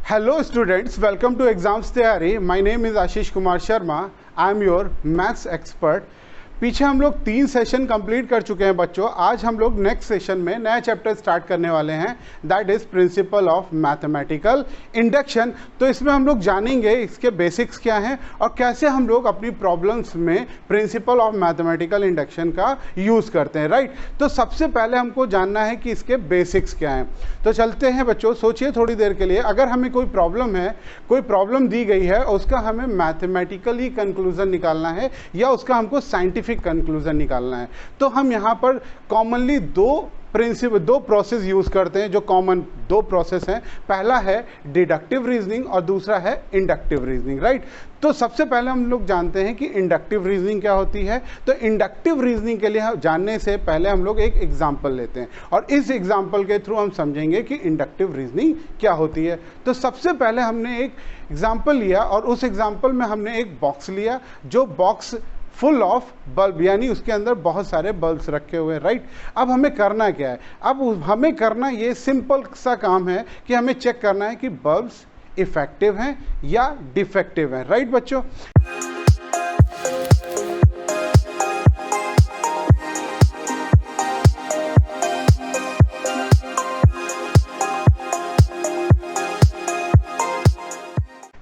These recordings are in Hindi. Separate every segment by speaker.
Speaker 1: Hello students, welcome to exams तैयारी. My name is Ashish Kumar Sharma. I am your maths expert. पीछे हम लोग 3 सेशन कंप्लीट कर चुके हैं बच्चों. आज हम लोग नेक्स्ट सेशन में नया चैप्टर स्टार्ट करने वाले हैं, that is principle of mathematical induction. तो इसमें हम लोग जानेंगे इसके बेसिक्स क्या हैं और कैसे हम लोग अपनी प्रॉब्लम्स में प्रिंसिपल ऑफ मैथमेटिकल इंडक्शन का यूज़ करते हैं, राइट. तो सबसे पहले हमको जानना है कि इसके बेसिक्स क्या हैं. तो चलते हैं बच्चों, सोचिए थोड़ी देर के लिए. अगर हमें कोई प्रॉब्लम है, कोई प्रॉब्लम दी गई है, उसका हमें मैथमेटिकली कंक्लूजन निकालना है या उसका हमको साइंटिफिक कंक्लूजन निकालना है, तो हम यहाँ पर कॉमनली दो प्रोसेस यूज करते हैं. जो कॉमन 2 प्रोसेस हैं, पहला है डिडक्टिव रीजनिंग और दूसरा है इंडक्टिव रीजनिंग, राइट. तो सबसे पहले हम लोग जानते हैं कि इंडक्टिव रीजनिंग क्या होती है. तो इंडक्टिव रीजनिंग के लिए जानने से पहले हम लोग एक एग्जांपल लेते हैं और इस एग्जांपल के थ्रू हम समझेंगे कि इंडक्टिव रीजनिंग क्या होती है. तो सबसे पहले हमने एक एग्जांपल लिया और उस एग्जांपल में हमने एक बॉक्स लिया, जो बॉक्स फुल ऑफ बल्ब, यानी उसके अंदर बहुत सारे बल्ब्स रखे हुए हैं, राइट. अब हमें करना क्या है? अब हमें करना ये सिंपल सा काम है कि हमें चेक करना है कि बल्ब्स इफेक्टिव हैं या डिफेक्टिव हैं, राइट बच्चों.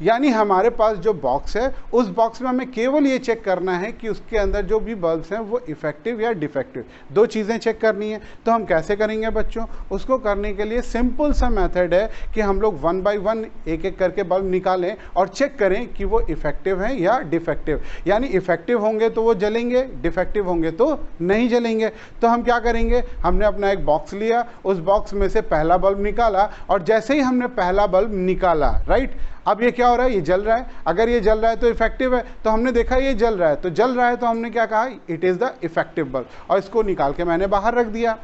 Speaker 1: यानी हमारे पास जो बॉक्स है, उस बॉक्स में हमें केवल ये चेक करना है कि उसके अंदर जो भी बल्ब्स हैं वो इफेक्टिव या डिफेक्टिव, 2 चीज़ें चेक करनी है. तो हम कैसे करेंगे बच्चों? उसको करने के लिए सिंपल सा मेथड है कि हम लोग 1 बाय 1 एक करके बल्ब निकालें और चेक करें कि वो इफेक्टिव हैं या डिफेक्टिव. यानी इफेक्टिव होंगे तो वो जलेंगे, डिफेक्टिव होंगे तो नहीं जलेंगे. तो हम क्या करेंगे? हमने अपना एक बॉक्स लिया, उस बॉक्स में से पहला बल्ब निकाला और जैसे ही हमने पहला बल्ब निकाला, राइट, अब ये क्या हो रहा है? ये जल रहा है. अगर ये जल रहा है तो इफेक्टिव है. तो हमने देखा ये जल रहा है, तो जल रहा है तो हमने क्या कहा? It is the effective bulb, और इसको निकाल के मैंने बाहर रख दिया.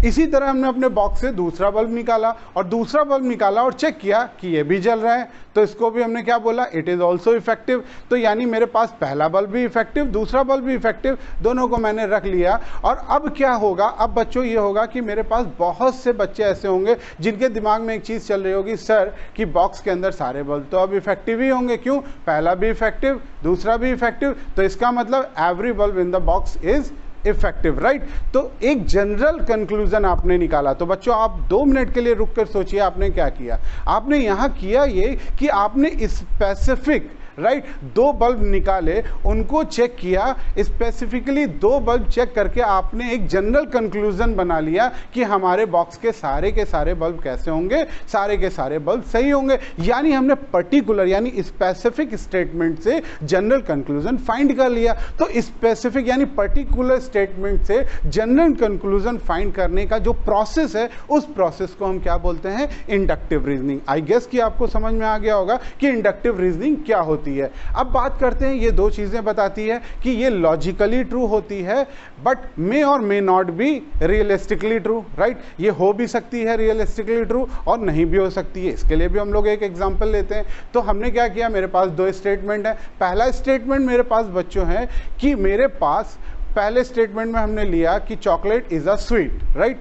Speaker 1: इसी तरह हमने अपने बॉक्स से दूसरा बल्ब निकाला और दूसरा बल्ब निकाला और चेक किया कि ये भी जल रहा है, तो इसको भी हमने क्या बोला? It is also effective. तो यानी मेरे पास पहला बल्ब भी इफेक्टिव, दूसरा बल्ब भी इफेक्टिव, दोनों को मैंने रख लिया. और अब क्या होगा? अब बच्चों ये होगा कि मेरे पास बहुत से बच्चे ऐसे होंगे जिनके दिमाग में एक चीज़ चल रही होगी, सर कि बॉक्स के अंदर सारे बल्ब तो अब इफेक्टिव ही होंगे. क्यों? पहला भी इफेक्टिव, दूसरा भी इफेक्टिव, तो इसका मतलब every bulb in the box is effective, right. तो एक जनरल कंक्लूजन आपने निकाला. तो बच्चों आप 2 मिनट के लिए रुक कर सोचिए आपने क्या किया. आपने यहाँ किया ये कि आपने स्पेसिफिक, राइट, 2 बल्ब निकाले, उनको चेक किया, स्पेसिफिकली 2 बल्ब चेक करके आपने एक जनरल कंक्लूजन बना लिया कि हमारे बॉक्स के सारे बल्ब कैसे होंगे? सारे के सारे बल्ब सही होंगे. यानी हमने पर्टिकुलर यानी स्पेसिफिक स्टेटमेंट से जनरल कंक्लूजन फाइंड कर लिया. तो स्पेसिफिक यानी पर्टिकुलर स्टेटमेंट से जनरल कंक्लूजन फाइंड करने का जो प्रोसेस है, उस प्रोसेस को हम क्या बोलते हैं? Inductive reasoning. आई गेस कि आपको समझ में आ गया होगा कि इंडक्टिव रीजनिंग क्या होती है. अब बात करते हैं, ये 2 चीजें बताती है कि ये लॉजिकली ट्रू होती है, बट मे और may not be realistically true, right. ये हो भी सकती है रियलिस्टिकली ट्रू और नहीं भी हो सकती है. इसके लिए भी हम लोग एक एग्जांपल लेते हैं. तो हमने क्या किया? मेरे पास 2 स्टेटमेंट है. पहला स्टेटमेंट मेरे पास बच्चों है कि मेरे पास पहले स्टेटमेंट में हमने लिया कि chocolate is a sweet, right.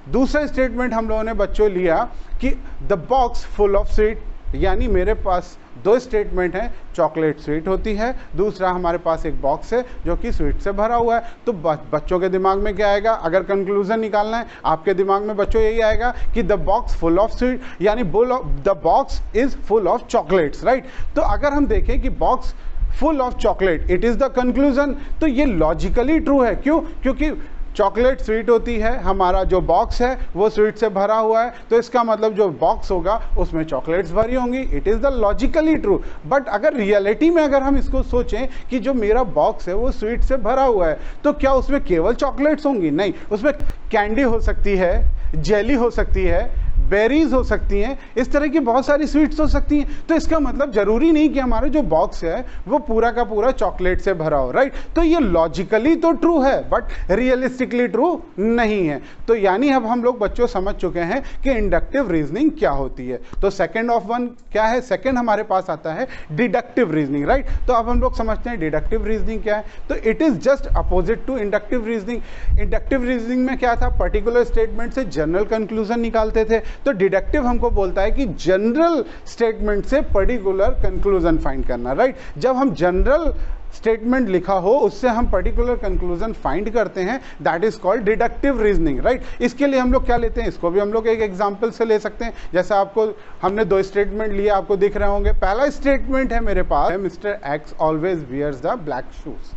Speaker 1: दूसरा स्टेटमेंट हम लोगों ने बच्चों लिया कि the box full of sweet. यानी मेरे पास 2 स्टेटमेंट हैं, चॉकलेट स्वीट होती है, दूसरा हमारे पास एक बॉक्स है जो कि स्वीट से भरा हुआ है. तो बच्चों के दिमाग में क्या आएगा? अगर कंक्लूजन निकालना है, आपके दिमाग में बच्चों यही आएगा कि the box full of sweet, यानी the box is full of chocolates, right. तो अगर हम देखें कि box full of chocolate, it is the conclusion, तो ये लॉजिकली ट्रू है. क्यों? क्योंकि चॉकलेट स्वीट होती है, हमारा जो बॉक्स है वो स्वीट से भरा हुआ है, तो इसका मतलब जो बॉक्स होगा उसमें चॉकलेट्स भरी होंगी. It is the logically true. But अगर रियलिटी में अगर हम इसको सोचें कि जो मेरा बॉक्स है वो स्वीट से भरा हुआ है, तो क्या उसमें केवल चॉकलेट्स होंगी? नहीं, उसमें कैंडी हो सकती है, जेली हो सकती है, बेरीज हो सकती हैं, इस तरह की बहुत सारी स्वीट्स हो सकती हैं। तो इसका मतलब जरूरी नहीं कि हमारा जो बॉक्स है वो पूरा का पूरा चॉकलेट से भरा हो, राइट। तो ये लॉजिकली तो ट्रू है बट रियलिस्टिकली ट्रू नहीं है। तो यानी अब हम लोग बच्चों समझ चुके हैं कि इंडक्टिव रीजनिंग क्या होती है। तो सेकेंड ऑफ वन क्या है, सेकेंड हमारे पास आता है डिडक्टिव रीजनिंग, राइट। तो अब हम लोग समझते हैं डिडक्टिव रीजनिंग क्या है। तो it is just opposite to inductive reasoning. Inductive reasoning में क्या था, पर्टिकुलर स्टेटमेंट से जनरल कंक्लूजन निकालते थे। तो डिडक्टिव हमको बोलता है कि जनरल स्टेटमेंट से पर्टिकुलर कंक्लूजन फाइंड करना, राइट। जब हम जनरल स्टेटमेंट लिखा हो उससे हम पर्टिकुलर कंक्लूजन फाइंड करते हैं, that is called deductive reasoning, right. इसके लिए हम लोग क्या लेते हैं, इसको भी हम लोग एक एग्जांपल से ले सकते हैं। जैसे आपको हमने 2 स्टेटमेंट लिए, आपको दिख रहे होंगे। पहला स्टेटमेंट है मेरे पास, mister X always wears the black shoes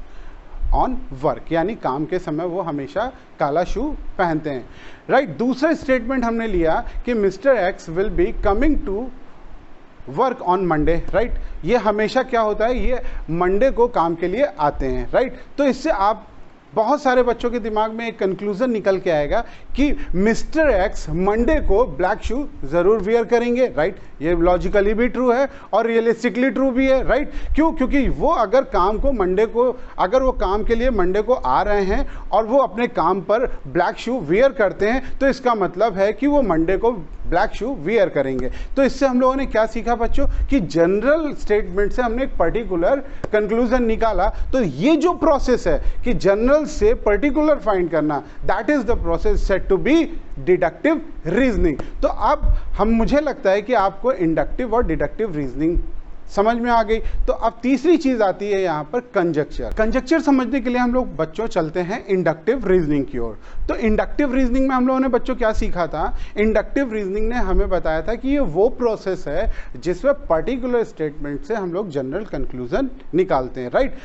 Speaker 1: on work, यानी काम के समय वो हमेशा काला शू पहनते हैं, राइट। दूसरा स्टेटमेंट हमने लिया कि mister X will be coming to work on Monday, right. ये हमेशा क्या होता है, ये मंडे को काम के लिए आते हैं, राइट। तो इससे आप बहुत सारे बच्चों के दिमाग में एक कंक्लूजन निकल के आएगा कि मिस्टर एक्स मंडे को ब्लैक शू जरूर वियर करेंगे, राइट। ये लॉजिकली भी ट्रू है और रियलिस्टिकली ट्रू भी है, राइट। क्यों? क्योंकि वो अगर अगर वो काम के लिए मंडे को आ रहे हैं और वो अपने काम पर ब्लैक शू वियर करते हैं, तो इसका मतलब है कि वो मंडे को ब्लैक शू वियर करेंगे। तो इससे हम लोगों ने क्या सीखा बच्चों, कि जनरल स्टेटमेंट से हमने एक पर्टिकुलर कंक्लूजन निकाला। तो ये जो प्रोसेस है कि जनरल से पर्टिकुलर फाइंड करना, that is the process said to be deductive reasoning. तो अब मुझे लगता है कि आपको इंडक्टिव और डिडक्टिव रीजनिंग समझ में आ गई। तो अब तीसरी चीज आती है यहाँ पर कंजक्चर। कंजक्चर समझने के लिए हम लोग बच्चों चलते हैं इंडक्टिव रीजनिंग की ओर। तो इंडक्टिव रीजनिंग में हम लोगों ने बच्चों क्या सीखा था, इंडक्टिव रीजनिंग ने हमें बताया था कि ये वो प्रोसेस है जिसमें पर्टिकुलर स्टेटमेंट से हम लोग जनरल कंक्लूजन निकालते हैं, राइट।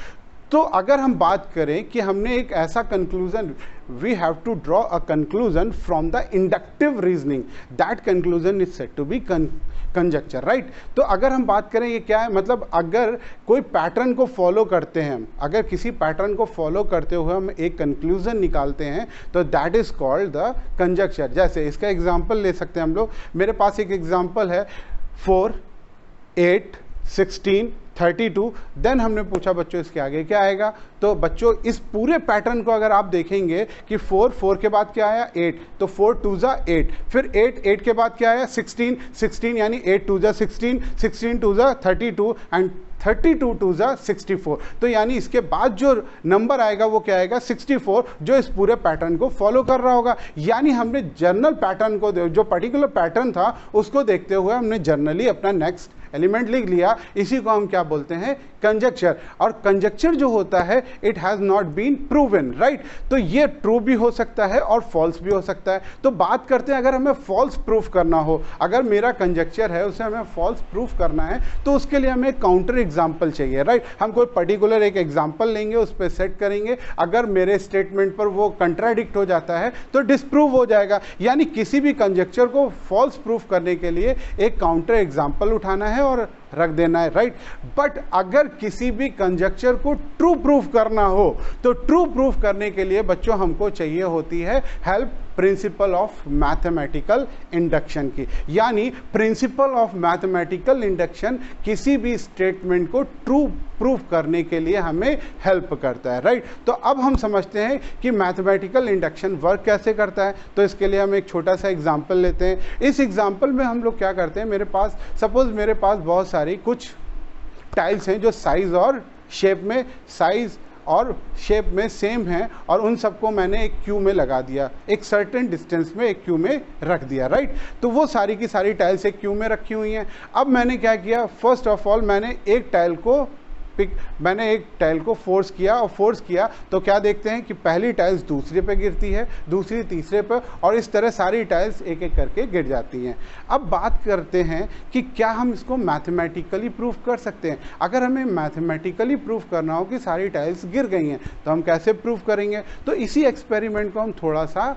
Speaker 1: तो अगर हम बात करें कि हमने एक ऐसा conclusion, we have to draw a conclusion from the inductive reasoning, that conclusion is said to be conjecture, right. तो अगर हम बात करें ये क्या है, मतलब अगर कोई पैटर्न को फॉलो करते हैं, अगर किसी पैटर्न को फॉलो करते हुए हम एक कंक्लूजन निकालते हैं, तो that is called the conjuncture. जैसे इसका एग्जांपल ले सकते हैं हम लोग। मेरे पास एक एग्जांपल है 4, 8, 16, 32। देन हमने पूछा बच्चों इसके आगे क्या आएगा। तो बच्चों इस पूरे पैटर्न को अगर आप देखेंगे कि 4 के बाद क्या आया 8, तो 4 2 जा 8, फिर 8 के बाद क्या आया 16 यानी 8 2 जा 16 2 जा 32 एंड 32 2 जा 64। तो यानी इसके बाद जो नंबर आएगा वो क्या आएगा 64, जो इस पूरे पैटर्न को फॉलो कर रहा होगा। यानी हमने जर्नल पैटर्न को, जो पर्टिकुलर पैटर्न था उसको देखते हुए हमने जर्नली अपना नेक्स्ट एलिमेंट लिख लिया। इसी को हम क्या बोलते हैं, कंजक्चर। और कंजक्चर जो होता है it has not been proven, right. तो ये ट्रू भी हो सकता है और फॉल्स भी हो सकता है। तो बात करते हैं अगर हमें फॉल्स प्रूफ करना हो, अगर मेरा कंजक्चर है उसे हमें फॉल्स प्रूफ करना है, तो उसके लिए हमें काउंटर एग्जाम्पल चाहिए, राइट। हम कोई पर्टिकुलर एक एग्जाम्पल लेंगे, उस पर सेट करेंगे, अगर मेरे स्टेटमेंट पर वो कंट्राडिक्ट हो जाता है तो डिस्प्रूव हो जाएगा। यानी किसी भी कंजक्चर को फॉल्स प्रूफ करने के लिए एक काउंटर एग्जाम्पल उठाना है और रख देना है, राइट। बट अगर किसी भी कंजक्चर को ट्रू प्रूफ करना हो, तो ट्रू प्रूफ करने के लिए बच्चों हमको चाहिए होती है help principle of mathematical induction की। यानी प्रिंसिपल ऑफ मैथमेटिकल इंडक्शन किसी भी स्टेटमेंट को ट्रू प्रूफ करने के लिए हमें हेल्प करता है, राइट। तो अब हम समझते हैं कि मैथमेटिकल इंडक्शन वर्क कैसे करता है। तो इसके लिए हम एक छोटा सा एग्जांपल लेते हैं। इस एग्जांपल में हम लोग क्या करते हैं, सपोज मेरे पास बहुत सारी कुछ टाइल्स हैं जो साइज और शेप में सेम हैं, और उन सबको मैंने एक क्यू में लगा दिया, एक सर्टेन डिस्टेंस में एक क्यू में रख दिया, राइट। तो वो सारी की सारी टाइल्स एक क्यू में रखी हुई हैं। अब मैंने क्या किया, फर्स्ट ऑफ ऑल मैंने एक टाइल को फोर्स किया तो क्या देखते हैं कि पहली टाइल्स दूसरे पे गिरती है, दूसरी तीसरे पे, और इस तरह सारी टाइल्स एक एक करके गिर जाती हैं। अब बात करते हैं कि क्या हम इसको मैथमेटिकली प्रूफ कर सकते हैं। अगर हमें मैथमेटिकली प्रूफ करना हो कि सारी टाइल्स गिर गई हैं, तो हम कैसे प्रूफ करेंगे। तो इसी एक्सपेरिमेंट को हम थोड़ा सा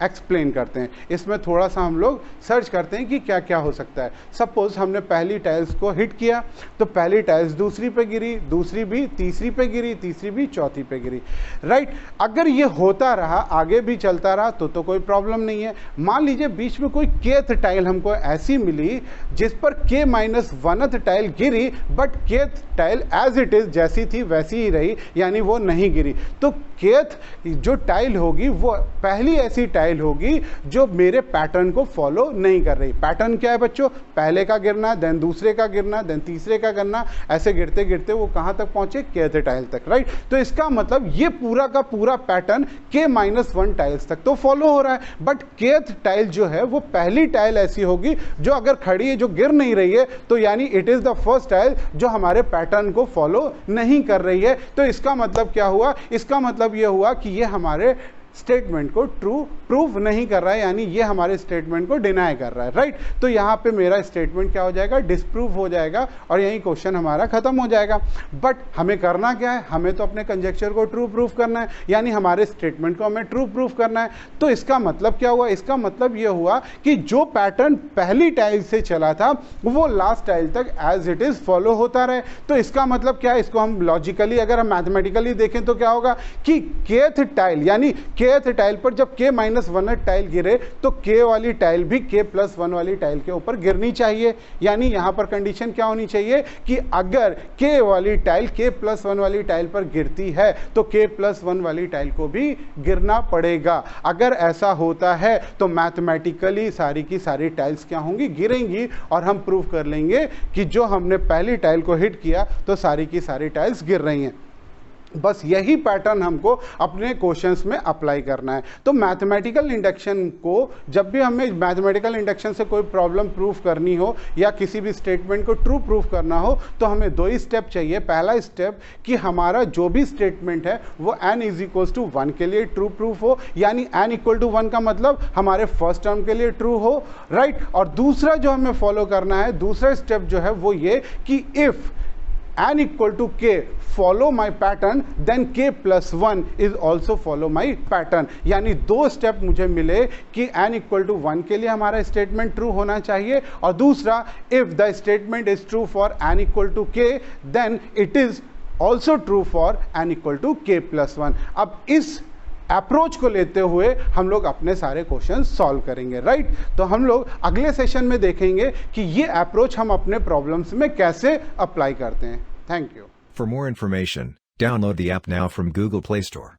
Speaker 1: एक्सप्लेन करते हैं। इसमें थोड़ा सा हम लोग सर्च करते हैं कि क्या क्या हो सकता है। सपोज हमने पहली टाइल्स को हिट किया, तो पहली टाइल्स दूसरी पे गिरी, दूसरी भी तीसरी पे गिरी, तीसरी भी चौथी पे गिरी, राइट। अगर ये होता रहा, आगे भी चलता रहा, तो कोई प्रॉब्लम नहीं है। मान लीजिए बीच में कोई केथ टाइल हमको ऐसी मिली जिस पर k-1th टाइल गिरी, but kth tile as it is जैसी थी वैसी ही रही, यानी वो नहीं गिरी। तो केथ जो टाइल होगी वो पहली ऐसी टाइल टाइल होगी जो मेरे पैटर्न को फॉलो नहीं कर रही। पैटर्न क्या है बच्चों? पहले का गिरना, देन दूसरे का गिरना, देन तीसरे का गिरना, ऐसे गिरते गिरते वो कहाँ तक पहुंचे? kth टाइल तक, राइट। तो इसका मतलब ये पूरा का पूरा पैटर्न k-1 टाइल्स तक तो फॉलो हो रहा है, बट kth टाइल जो है वो पहली टाइल ऐसी होगी जो अगर खड़ी है, जो गिर नहीं रही है, तो यानी it is the first tile जो हमारे पैटर्न को फॉलो नहीं कर रही है। तो इसका मतलब क्या हुआ? इसका मतलब यह हुआ कि ये हमारे स्टेटमेंट को ट्रू प्रूव नहीं कर रहा है, यानी ये हमारे स्टेटमेंट को डिनाई कर रहा है, राइट। तो यहाँ पे मेरा स्टेटमेंट क्या हो जाएगा? डिसप्रूव हो जाएगा और यही क्वेश्चन हमारा खत्म हो जाएगा। बट हमें करना क्या है? हमें तो अपने कंजेक्चर को ट्रू प्रूव करना है, यानी हमारे स्टेटमेंट को हमें ट्रू प्रूव करना है। तो इसका मतलब क्या हुआ? इसका मतलब ये हुआ कि जो पैटर्न पहली टाइल से चला था वो लास्ट टाइल तक एज इट इज फॉलो होता रहे। तो इसका मतलब क्या है? इसको हम लॉजिकली, अगर हम मैथमेटिकली देखें तो क्या होगा कि kth टाइल, यानी kth टाइल पर जब k-1 टाइल गिरे तो k वाली टाइल भी k+1 वाली टाइल के ऊपर गिरनी चाहिए। यानी यहां पर कंडीशन क्या होनी चाहिए कि अगर k वाली टाइल k+1 वाली टाइल पर गिरती है तो k+1 वाली टाइल को भी गिरना पड़ेगा। अगर ऐसा होता है तो मैथमेटिकली सारी की सारी टाइल्स क्या होंगी? गिरेंगी, और हम प्रूव कर लेंगे कि जो हमने पहली टाइल को हिट किया तो सारी की सारी टाइल्स गिर रही हैं। बस यही पैटर्न हमको अपने क्वेश्चंस में अप्लाई करना है। तो मैथमेटिकल इंडक्शन को, जब भी हमें मैथमेटिकल इंडक्शन से कोई प्रॉब्लम प्रूफ करनी हो या किसी भी स्टेटमेंट को ट्रू प्रूफ करना हो तो हमें दो ही स्टेप चाहिए। पहला स्टेप कि हमारा जो भी स्टेटमेंट है वो n = 1 के लिए ट्रू प्रूफ हो, यानी n = 1 का मतलब हमारे फर्स्ट टर्म के लिए ट्रू हो, राइट। और दूसरा जो हमें फॉलो करना है, दूसरा स्टेप जो है वो ये कि if n = k follow my pattern then k+1 is also follow my pattern। यानी दो स्टेप मुझे मिले कि n = 1 के लिए हमारा स्टेटमेंट ट्रू होना चाहिए, और दूसरा if the statement is true for n = k then it is also true for n = k+1। अब इस अप्रोच को लेते हुए हम लोग अपने सारे क्वेश्चन सॉल्व करेंगे, राइट। तो हम लोग अगले सेशन में देखेंगे कि ये अप्रोच हम अपने प्रॉब्लम्स में कैसे अप्लाई करते हैं। Thank you.
Speaker 2: For more information, download the app now from Google Play Store.